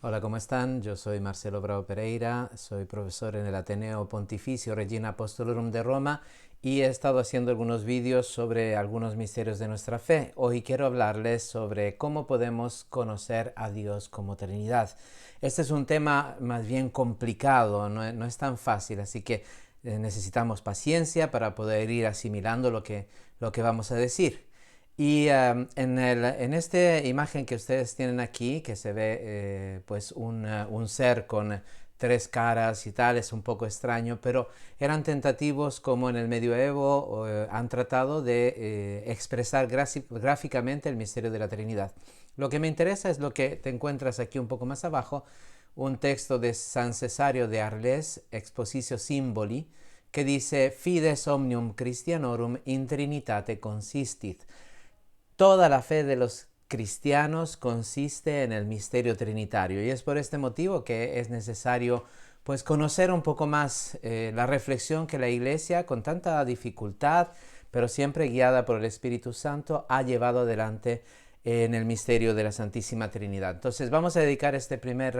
Hola, ¿cómo están? Yo soy Marcelo Bravo Pereira, soy profesor en el Ateneo Pontificio Regina Apostolorum de Roma y he estado haciendo algunos vídeos sobre algunos misterios de nuestra fe. Hoy quiero hablarles sobre cómo podemos conocer a Dios como Trinidad. Este es un tema más bien complicado, no es tan fácil, así que necesitamos paciencia para poder ir asimilando lo que vamos a decir. Y en esta imagen que ustedes tienen aquí, que se ve pues un ser con tres caras y tal, es un poco extraño, pero eran tentativos como en el medioevo han tratado de expresar gráficamente el misterio de la Trinidad. Lo que me interesa es lo que te encuentras aquí un poco más abajo, un texto de San Cesario de Arles, Expositio Symboli, que dice Fides omnium Christianorum in Trinitate consistit. Toda la fe de los cristianos consiste en el misterio trinitario y es por este motivo que es necesario pues conocer un poco más la reflexión que la Iglesia con tanta dificultad pero siempre guiada por el Espíritu Santo ha llevado adelante en el misterio de la Santísima Trinidad. Entonces vamos a dedicar este primer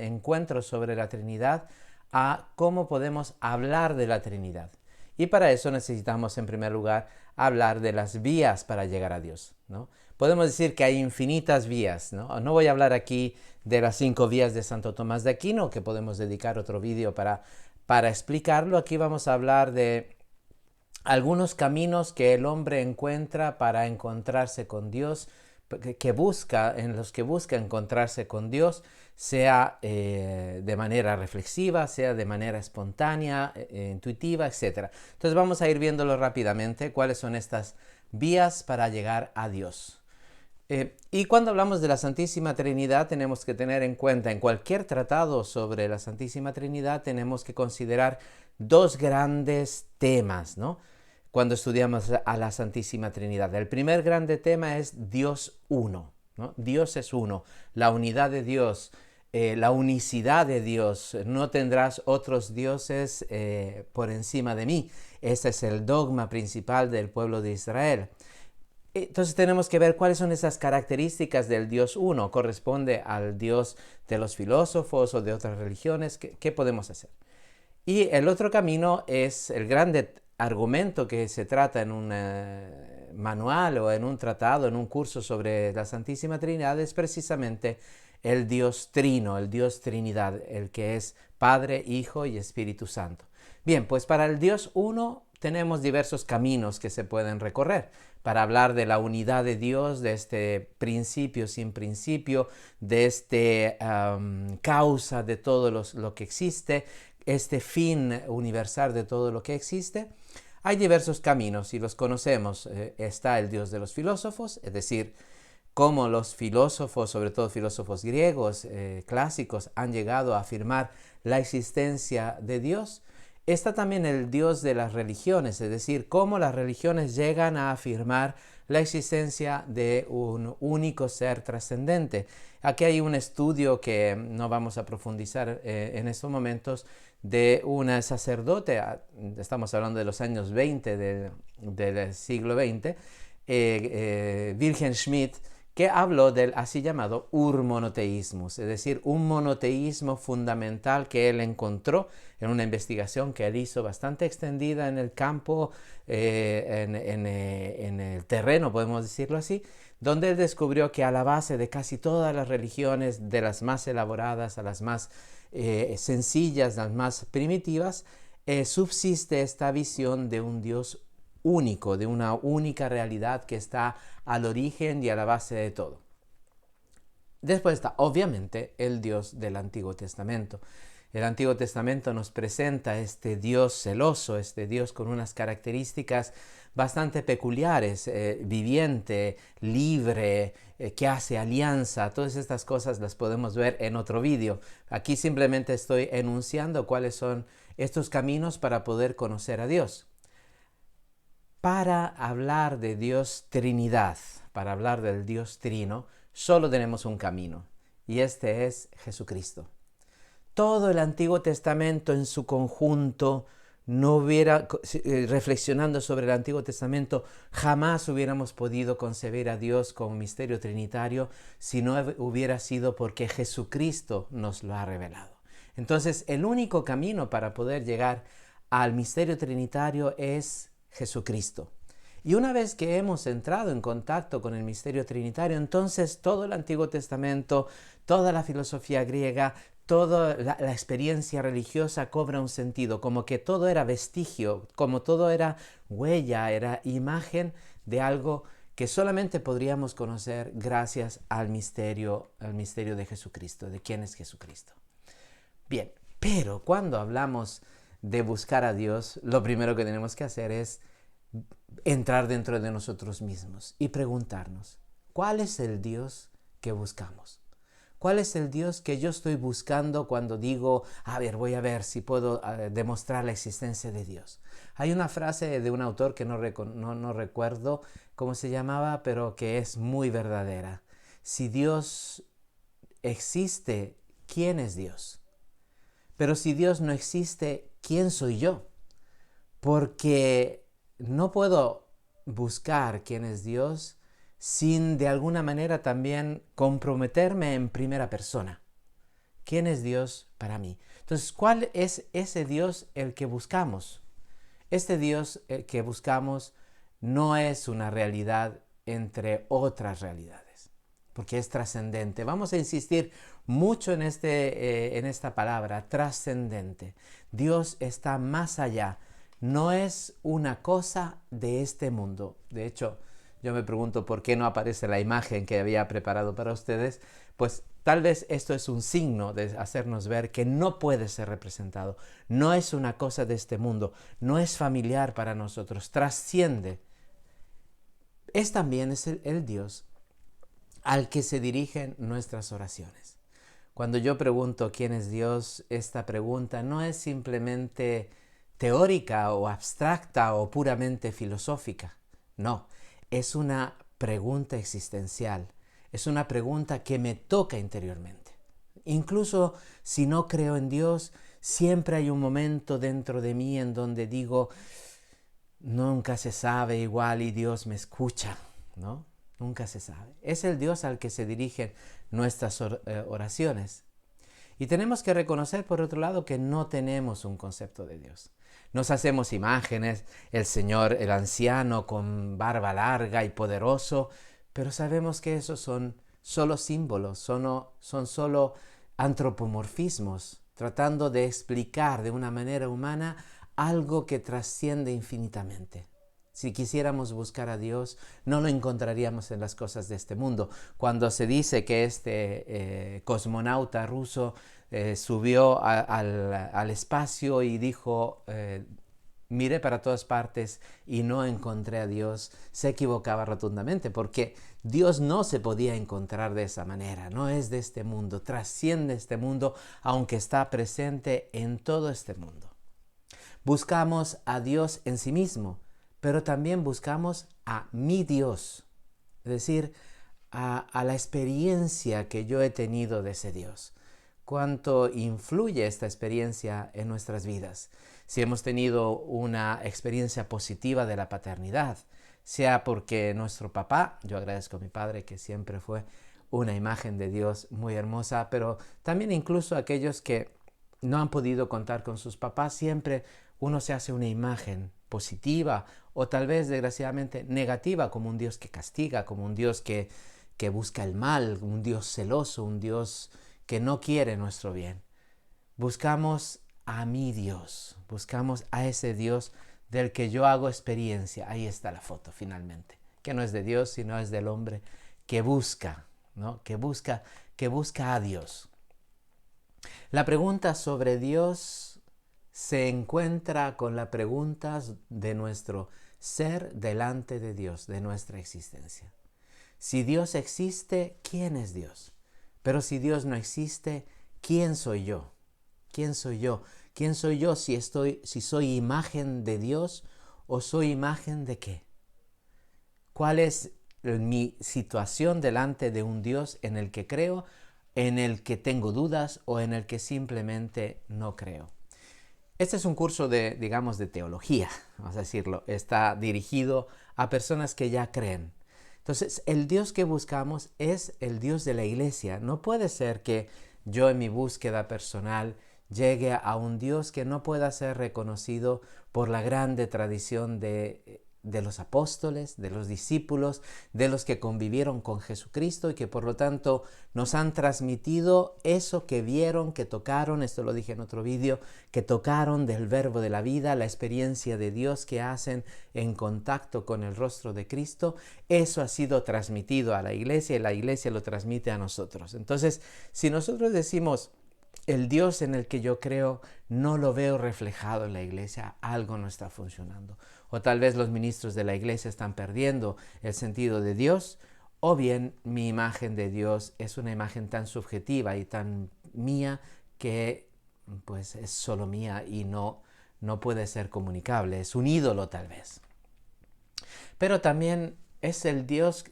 encuentro sobre la Trinidad a cómo podemos hablar de la Trinidad. Y para eso necesitamos en primer lugar hablar de las vías para llegar a Dios, ¿no? Podemos decir que hay infinitas vías, ¿no? No voy a hablar aquí de las 5 vías de Santo Tomás de Aquino, que podemos dedicar otro vídeo para explicarlo. Aquí vamos a hablar de algunos caminos que el hombre encuentra para encontrarse con Dios, en los que busca encontrarse con Dios, sea de manera reflexiva, sea de manera espontánea, intuitiva, etc. Entonces vamos a ir viéndolo rápidamente, cuáles son estas vías para llegar a Dios. Y cuando hablamos de la Santísima Trinidad tenemos que tener en cuenta, en cualquier tratado sobre la Santísima Trinidad tenemos que considerar dos grandes temas, ¿no? Cuando estudiamos a la Santísima Trinidad. El primer grande tema es Dios uno, ¿no? Dios es uno, la unidad de Dios, la unicidad de Dios. No tendrás otros dioses por encima de mí. Ese es el dogma principal del pueblo de Israel. Entonces tenemos que ver cuáles son esas características del Dios uno. ¿Corresponde al Dios de los filósofos o de otras religiones? ¿Qué podemos hacer? Y el otro camino es el grande argumento que se trata en un manual o en un tratado, en un curso sobre la Santísima Trinidad, es precisamente el Dios Trino, el Dios Trinidad, el que es Padre, Hijo y Espíritu Santo. Bien, pues para el Dios uno tenemos diversos caminos que se pueden recorrer para hablar de la unidad de Dios, de este principio sin principio, de este causa de todo lo que existe, este fin universal de todo lo que existe. Hay diversos caminos y los conocemos. Está el Dios de los filósofos, es decir, cómo los filósofos, sobre todo filósofos griegos clásicos, han llegado a afirmar la existencia de Dios. Está también el Dios de las religiones, es decir, cómo las religiones llegan a afirmar la existencia de un único ser trascendente. Aquí hay un estudio que no vamos a profundizar en estos momentos de una sacerdote, estamos hablando de los años 20 del siglo XX, Wilhelm Schmidt, que habló del así llamado urmonoteísmus, es decir, un monoteísmo fundamental que él encontró en una investigación que él hizo bastante extendida en el campo, en el terreno, podemos decirlo así, donde él descubrió que a la base de casi todas las religiones, de las más elaboradas a las más sencillas, las más primitivas, subsiste esta visión de un Dios único, de una única realidad que está al origen y a la base de todo. Después está, obviamente, el Dios del Antiguo Testamento. El Antiguo Testamento nos presenta este Dios celoso, este Dios con unas características bastante peculiares, viviente, libre, que hace alianza. Todas estas cosas las podemos ver en otro vídeo. Aquí simplemente estoy enunciando cuáles son estos caminos para poder conocer a Dios. Para hablar de Dios Trinidad, para hablar del Dios Trino, solo tenemos un camino, y este es Jesucristo. Todo el Antiguo Testamento en su conjunto no hubiera, reflexionando sobre el Antiguo Testamento, jamás hubiéramos podido concebir a Dios como misterio trinitario si no hubiera sido porque Jesucristo nos lo ha revelado. Entonces, el único camino para poder llegar al misterio trinitario es Jesucristo. Y una vez que hemos entrado en contacto con el misterio trinitario, entonces todo el Antiguo Testamento, toda la filosofía griega, toda la experiencia religiosa cobra un sentido, como que todo era vestigio, como todo era huella, era imagen de algo que solamente podríamos conocer gracias al misterio de Jesucristo, de quién es Jesucristo. Bien, pero cuando hablamos de buscar a Dios, lo primero que tenemos que hacer es entrar dentro de nosotros mismos y preguntarnos, ¿cuál es el Dios que buscamos? ¿Cuál es el Dios que yo estoy buscando cuando digo, voy a ver si puedo demostrar la existencia de Dios? Hay una frase de un autor que no recuerdo cómo se llamaba, pero que es muy verdadera. Si Dios existe, ¿quién es Dios? Pero si Dios no existe, ¿quién soy yo? Porque no puedo buscar quién es Dios sin de alguna manera también comprometerme en primera persona. ¿Quién es Dios para mí? Entonces, ¿cuál es ese Dios el que buscamos? Este Dios que buscamos no es una realidad entre otras realidades, porque es trascendente. Vamos a insistir mucho en esta palabra, trascendente. Dios está más allá. No es una cosa de este mundo. De hecho, yo me pregunto por qué no aparece la imagen que había preparado para ustedes. Pues tal vez esto es un signo de hacernos ver que no puede ser representado. No es una cosa de este mundo. No es familiar para nosotros. Trasciende. También es el Dios al que se dirigen nuestras oraciones. Cuando yo pregunto quién es Dios, esta pregunta no es simplemente teórica o abstracta o puramente filosófica. No, es una pregunta existencial. Es una pregunta que me toca interiormente. Incluso si no creo en Dios, siempre hay un momento dentro de mí en donde digo, nunca se sabe igual y Dios me escucha, ¿no? Nunca se sabe. Es el Dios al que se dirigen nuestras oraciones. Y tenemos que reconocer, por otro lado, que no tenemos un concepto de Dios. Nos hacemos imágenes, el Señor, el anciano con barba larga y poderoso, pero sabemos que esos son solo símbolos, son solo antropomorfismos, tratando de explicar de una manera humana algo que trasciende infinitamente. Si quisiéramos buscar a Dios, no lo encontraríamos en las cosas de este mundo. Cuando se dice que este cosmonauta ruso subió al espacio y dijo, miré para todas partes y no encontré a Dios, se equivocaba rotundamente, porque Dios no se podía encontrar de esa manera, no es de este mundo, trasciende este mundo, aunque está presente en todo este mundo. Buscamos a Dios en sí mismo, pero también buscamos a mi Dios, es decir, a la experiencia que yo he tenido de ese Dios. ¿Cuánto influye esta experiencia en nuestras vidas? Si hemos tenido una experiencia positiva de la paternidad, sea porque nuestro papá, yo agradezco a mi padre que siempre fue una imagen de Dios muy hermosa, pero también incluso aquellos que no han podido contar con sus papás, siempre uno se hace una imagen positiva o tal vez desgraciadamente negativa, como un Dios que castiga, como un Dios que busca el mal, un Dios celoso, un Dios que no quiere nuestro bien. Buscamos a mi Dios, buscamos a ese Dios del que yo hago experiencia. Ahí está la foto finalmente, que no es de Dios, sino es del hombre que busca, ¿no? que busca a Dios. La pregunta sobre Dios se encuentra con la pregunta de nuestro ser delante de Dios, de nuestra existencia. Si Dios existe, ¿quién es Dios? Pero si Dios no existe, ¿quién soy yo? ¿Quién soy yo? ¿Quién soy yo si soy imagen de Dios o soy imagen de qué? ¿Cuál es mi situación delante de un Dios en el que creo, en el que tengo dudas o en el que simplemente no creo? Este es un curso de, digamos, de teología, vamos a decirlo. Está dirigido a personas que ya creen. Entonces, el Dios que buscamos es el Dios de la iglesia. No puede ser que yo en mi búsqueda personal llegue a un Dios que no pueda ser reconocido por la grande tradición de los apóstoles, de los discípulos, de los que convivieron con Jesucristo y que por lo tanto nos han transmitido eso que vieron, que tocaron, esto lo dije en otro vídeo, que tocaron del verbo de la vida, la experiencia de Dios que hacen en contacto con el rostro de Cristo. Eso ha sido transmitido a la iglesia y la iglesia lo transmite a nosotros. Entonces, si nosotros decimos, el Dios en el que yo creo no lo veo reflejado en la iglesia, algo no está funcionando. O tal vez los ministros de la iglesia están perdiendo el sentido de Dios, o bien mi imagen de Dios es una imagen tan subjetiva y tan mía que pues es solo mía y no puede ser comunicable, es un ídolo tal vez. Pero también es el Dios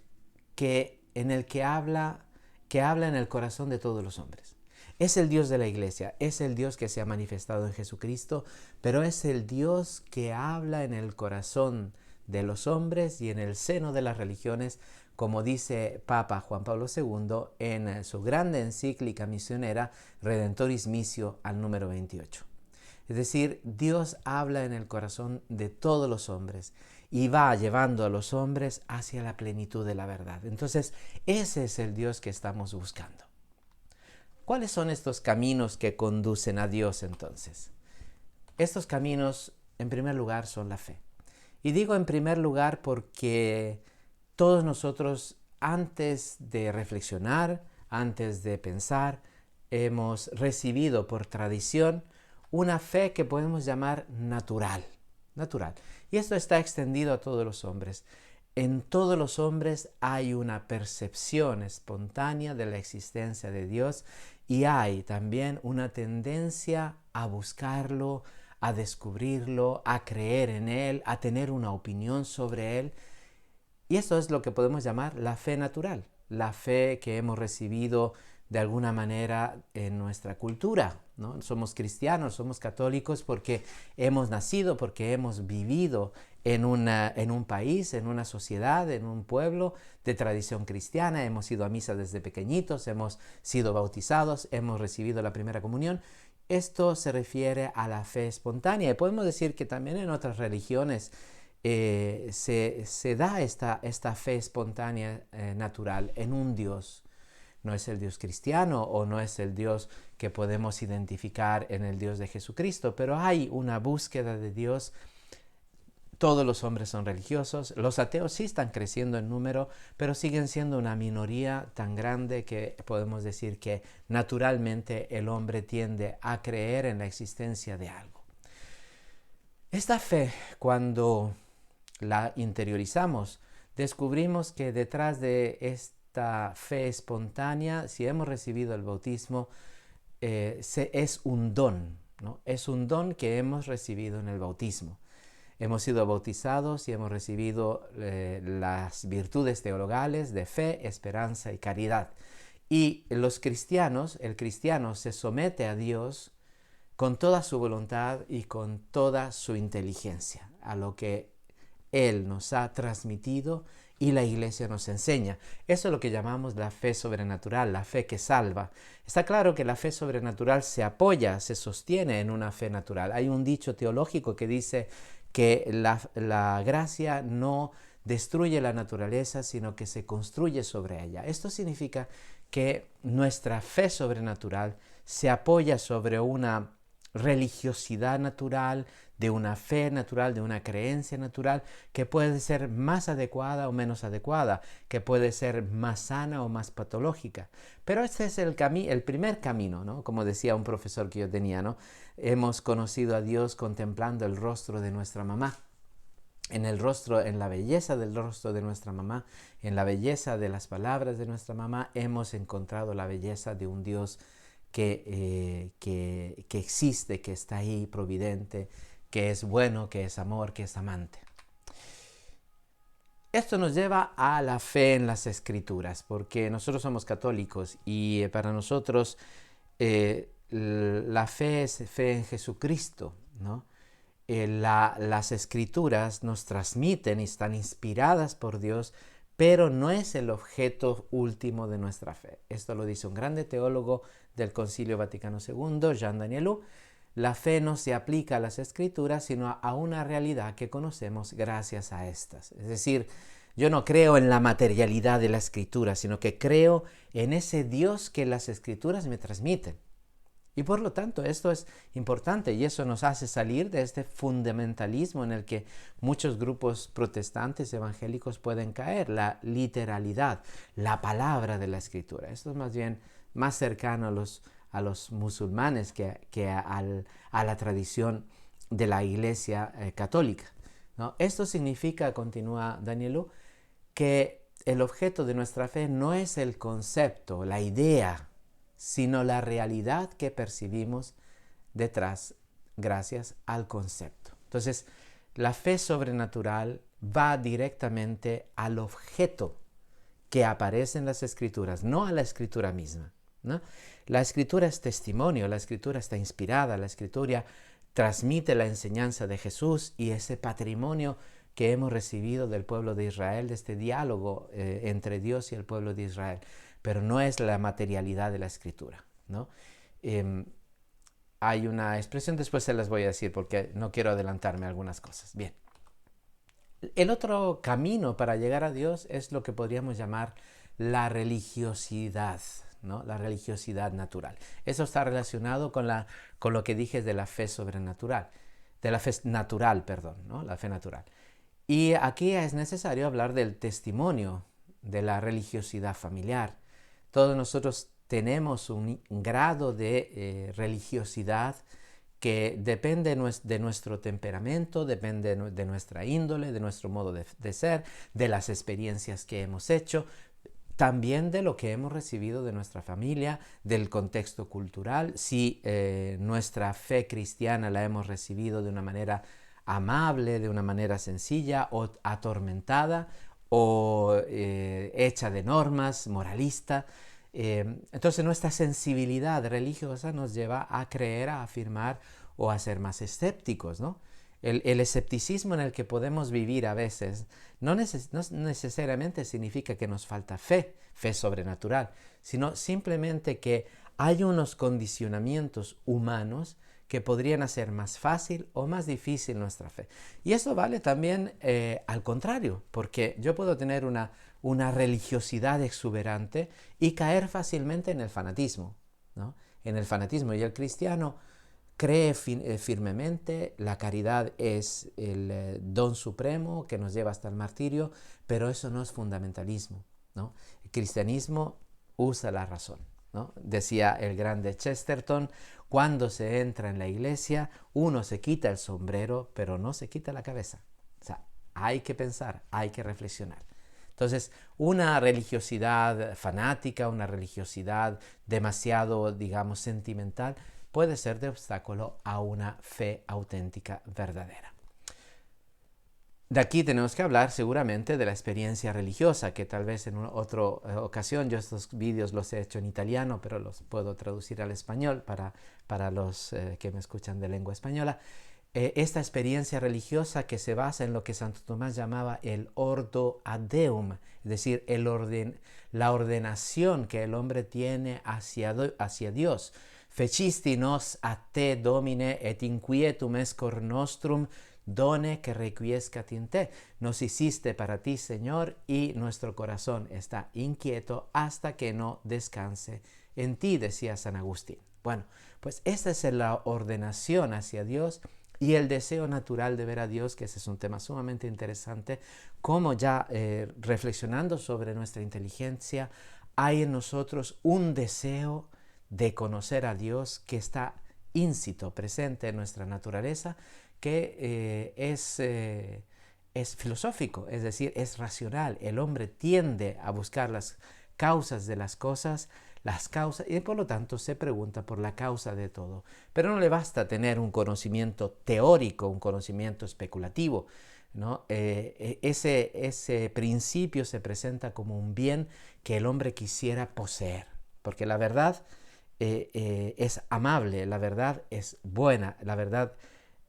en el que habla en el corazón de todos los hombres. Es el Dios de la iglesia, es el Dios que se ha manifestado en Jesucristo, pero es el Dios que habla en el corazón de los hombres y en el seno de las religiones, como dice Papa Juan Pablo II en su grande encíclica misionera Redemptoris Missio al número 28. Es decir, Dios habla en el corazón de todos los hombres y va llevando a los hombres hacia la plenitud de la verdad. Entonces, ese es el Dios que estamos buscando. ¿Cuáles son estos caminos que conducen a Dios entonces? Estos caminos, en primer lugar, son la fe. Y digo en primer lugar porque todos nosotros, antes de reflexionar, antes de pensar, hemos recibido por tradición una fe que podemos llamar natural. Y esto está extendido a todos los hombres. En todos los hombres hay una percepción espontánea de la existencia de Dios y hay también una tendencia a buscarlo, a descubrirlo, a creer en Él, a tener una opinión sobre Él. Y esto es lo que podemos llamar la fe natural, la fe que hemos recibido de alguna manera en nuestra cultura, ¿no? Somos cristianos, somos católicos porque hemos nacido, porque hemos vivido en un país, en una sociedad, en un pueblo de tradición cristiana, hemos ido a misa desde pequeñitos, hemos sido bautizados, hemos recibido la primera comunión. Esto se refiere a la fe espontánea y podemos decir que también en otras religiones se da esta fe espontánea natural en un Dios. No es el Dios cristiano o no es el Dios que podemos identificar en el Dios de Jesucristo, pero hay una búsqueda de Dios. Todos los hombres son religiosos, los ateos sí están creciendo en número, pero siguen siendo una minoría tan grande que podemos decir que naturalmente el hombre tiende a creer en la existencia de algo. Esta fe, cuando la interiorizamos, descubrimos que detrás de esta fe espontánea, si hemos recibido el bautismo, es un don, ¿no? Es un don que hemos recibido en el bautismo. Hemos sido bautizados y hemos recibido las virtudes teologales de fe, esperanza y caridad. Y los cristianos, el cristiano se somete a Dios con toda su voluntad y con toda su inteligencia, a lo que Él nos ha transmitido y la iglesia nos enseña. Eso es lo que llamamos la fe sobrenatural, la fe que salva. Está claro que la fe sobrenatural se apoya, se sostiene en una fe natural. Hay un dicho teológico que dice que la gracia no destruye la naturaleza, sino que se construye sobre ella. Esto significa que nuestra fe sobrenatural se apoya sobre una religiosidad natural, de una fe natural, de una creencia natural, que puede ser más adecuada o menos adecuada, que puede ser más sana o más patológica. Pero este es el primer camino, ¿no? Como decía un profesor que yo tenía, ¿no? Hemos conocido a Dios contemplando el rostro de nuestra mamá. En la belleza del rostro de nuestra mamá, en la belleza de las palabras de nuestra mamá, hemos encontrado la belleza de un Dios que existe, que está ahí, providente, que es bueno, que es amor, que es amante. Esto nos lleva a la fe en las Escrituras, porque nosotros somos católicos y para nosotros la fe es fe en Jesucristo. ¿no? Las escrituras nos transmiten y están inspiradas por Dios, pero no es el objeto último de nuestra fe. Esto lo dice un grande teólogo del Concilio Vaticano II, Jean Danielou. La fe no se aplica a las escrituras, sino a una realidad que conocemos gracias a estas. Es decir, yo no creo en la materialidad de la escritura, sino que creo en ese Dios que las escrituras me transmiten. Y por lo tanto esto es importante y eso nos hace salir de este fundamentalismo en el que muchos grupos protestantes evangélicos pueden caer, la literalidad, la palabra de la escritura. Esto es más bien más cercano a los musulmanes que a la tradición de la Iglesia católica, ¿no? Esto significa, continúa Danielou, que el objeto de nuestra fe no es el concepto, la idea, sino la realidad que percibimos detrás gracias al concepto. Entonces, la fe sobrenatural va directamente al objeto que aparece en las escrituras, no a la escritura misma, ¿no? La escritura es testimonio, la escritura está inspirada, la escritura transmite la enseñanza de Jesús y ese patrimonio que hemos recibido del pueblo de Israel, de este diálogo entre Dios y el pueblo de Israel, pero no es la materialidad de la escritura, ¿no? Hay una expresión, después se las voy a decir porque no quiero adelantarme a algunas cosas. Bien. El otro camino para llegar a Dios es lo que podríamos llamar la religiosidad, ¿no? La religiosidad natural. Eso está relacionado con lo que dije de la fe sobrenatural, de la fe natural, perdón, ¿no? La fe natural. Y aquí es necesario hablar del testimonio de la religiosidad familiar. Todos nosotros tenemos un grado de religiosidad que depende de nuestro temperamento, depende de nuestra índole, de nuestro modo de ser, de las experiencias que hemos hecho, también de lo que hemos recibido de nuestra familia, del contexto cultural, si nuestra fe cristiana la hemos recibido de una manera amable, de una manera sencilla o atormentada o hecha de normas, moralista. Entonces nuestra sensibilidad religiosa nos lleva a creer, a afirmar o a ser más escépticos, ¿no? El escepticismo en el que podemos vivir a veces no necesariamente significa que nos falta fe sobrenatural, sino simplemente que hay unos condicionamientos humanos que podrían hacer más fácil o más difícil nuestra fe. Y eso vale también al contrario, porque yo puedo tener una religiosidad exuberante y caer fácilmente en el fanatismo, ¿no? En el fanatismo. Y el cristiano cree firmemente, la caridad es el don supremo que nos lleva hasta el martirio, pero eso no es fundamentalismo, ¿no? El cristianismo usa la razón, ¿no? Decía el grande Chesterton, cuando se entra en la iglesia, uno se quita el sombrero, pero no se quita la cabeza. O sea, hay que pensar, hay que reflexionar. Entonces, una religiosidad fanática, una religiosidad demasiado, digamos, sentimental, puede ser de obstáculo a una fe auténtica, verdadera. De aquí tenemos que hablar seguramente de la experiencia religiosa, que tal vez en otra ocasión, yo estos vídeos los he hecho en italiano, pero los puedo traducir al español para los que me escuchan de lengua española. Esta experiencia religiosa que se basa en lo que Santo Tomás llamaba el ordo ad deum, es decir, la ordenación que el hombre tiene hacia Dios. Fecisti nos a te, Domine, et inquietum es cor nostrum, done que requiescat in te. Nos hiciste para ti, Señor, y nuestro corazón está inquieto hasta que no descanse en ti, decía San Agustín. Bueno, pues esta es la ordenación hacia Dios y el deseo natural de ver a Dios, que ese es un tema sumamente interesante, como ya reflexionando sobre nuestra inteligencia, hay en nosotros un deseo de conocer a Dios que está íncito, presente en nuestra naturaleza, que es filosófico, es decir, es racional. El hombre tiende a buscar las causas de las cosas, y por lo tanto se pregunta por la causa de todo. Pero no le basta tener un conocimiento teórico, un conocimiento especulativo, ¿no? Ese principio se presenta como un bien que el hombre quisiera poseer, porque la verdad es amable, la verdad es buena, la verdad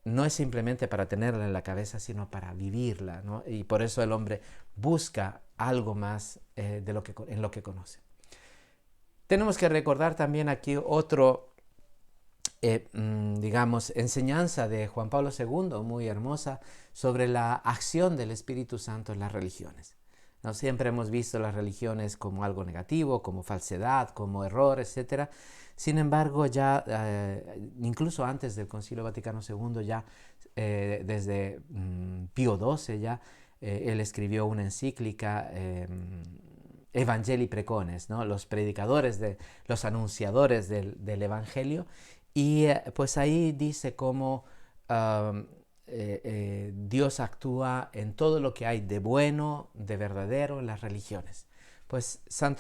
no es simplemente para tenerla en la cabeza, sino para vivirla, ¿no? Y por eso el hombre busca algo más en lo que conoce. Tenemos que recordar también aquí otro, digamos, enseñanza de Juan Pablo II, muy hermosa, sobre la acción del Espíritu Santo en las religiones. ¿No? Siempre hemos visto las religiones como algo negativo, como falsedad, como error, etc. Sin embargo, ya incluso antes del Concilio Vaticano II, ya desde Pío XII, ya él escribió una encíclica, Evangelii Precones, ¿no? Los predicadores, los anunciadores del Evangelio, y pues ahí dice cómo Dios actúa en todo lo que hay de bueno, de verdadero en las religiones. Pues San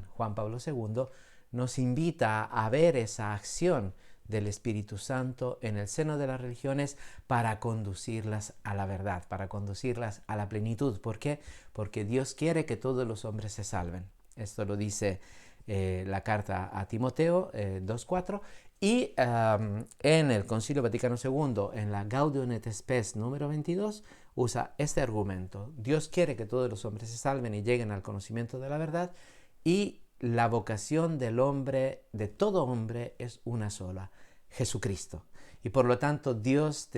Juan Pablo II nos invita a ver esa acción del Espíritu Santo en el seno de las religiones para conducirlas a la verdad, para conducirlas a la plenitud. ¿Por qué? Porque Dios quiere que todos los hombres se salven. Esto lo dice la carta a Timoteo 2.4, y en el Concilio Vaticano II, en la Gaudium et Spes número 22, usa este argumento. Dios quiere que todos los hombres se salven y lleguen al conocimiento de la verdad, y la vocación del hombre, de todo hombre, es una sola: Jesucristo. Y por lo tanto, Dios,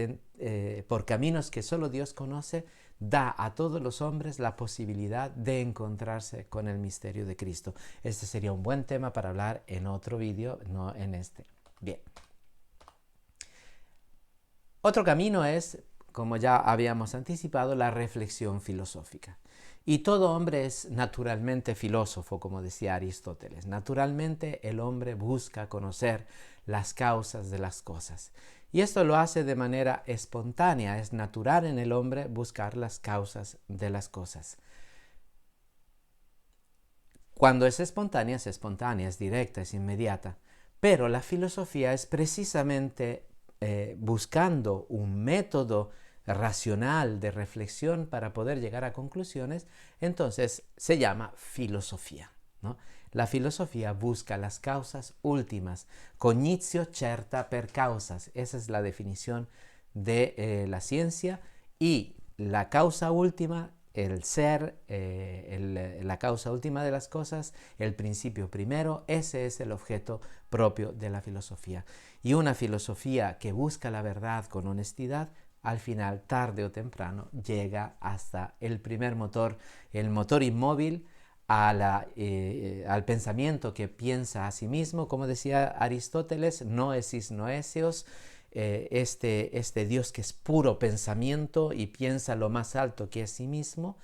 por caminos que solo Dios conoce, da a todos los hombres la posibilidad de encontrarse con el misterio de Cristo. Este sería un buen tema para hablar en otro vídeo, no en este. Bien. Otro camino es, como ya habíamos anticipado, la reflexión filosófica. Y todo hombre es naturalmente filósofo, como decía Aristóteles. Naturalmente el hombre busca conocer las causas de las cosas. Y esto lo hace de manera espontánea. Es natural en el hombre buscar las causas de las cosas. Cuando es espontánea, es directa, es inmediata. Pero la filosofía es precisamente buscando un método racional de reflexión para poder llegar a conclusiones, entonces se llama filosofía, ¿no? La filosofía busca las causas últimas, cognitio certa per causas. Esa es la definición de la ciencia, y la causa última, el ser, la causa última de las cosas, el principio primero, ese es el objeto propio de la filosofía. Y una filosofía que busca la verdad con honestidad, al final, tarde o temprano, llega hasta el primer motor, el motor inmóvil, al pensamiento que piensa a sí mismo. Como decía Aristóteles, noesis noesios, este Dios que es puro pensamiento y piensa lo más alto que es sí mismo,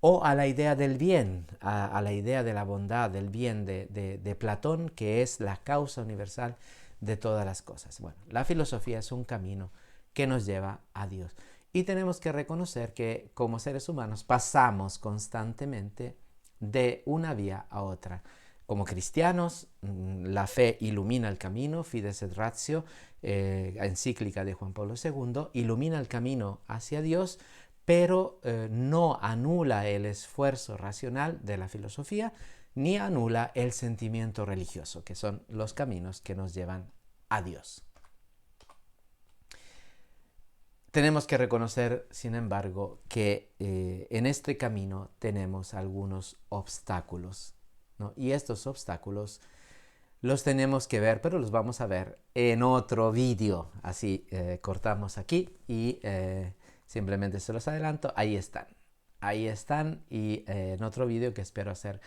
o a la idea del bien, a la idea de la bondad, del bien de Platón, que es la causa universal de todas las cosas. Bueno, la filosofía es un camino que nos lleva a Dios. Y tenemos que reconocer que como seres humanos pasamos constantemente de una vía a otra. Como cristianos, la fe ilumina el camino, Fides et Ratio, encíclica de Juan Pablo II, ilumina el camino hacia Dios, pero no anula el esfuerzo racional de la filosofía, ni anula el sentimiento religioso, que son los caminos que nos llevan a Dios. Tenemos que reconocer, sin embargo, que en este camino tenemos algunos obstáculos, ¿no? Y estos obstáculos los tenemos que ver, pero los vamos a ver en otro vídeo. Así cortamos aquí y simplemente se los adelanto. Ahí están. Ahí están, y en otro vídeo que espero hacer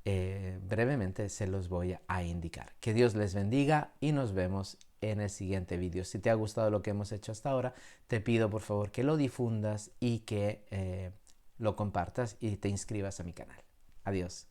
brevemente se los voy a indicar. Que Dios les bendiga y nos vemos en el siguiente vídeo. Si te ha gustado lo que hemos hecho hasta ahora, te pido por favor que lo difundas y que lo compartas y te inscribas a mi canal. Adiós.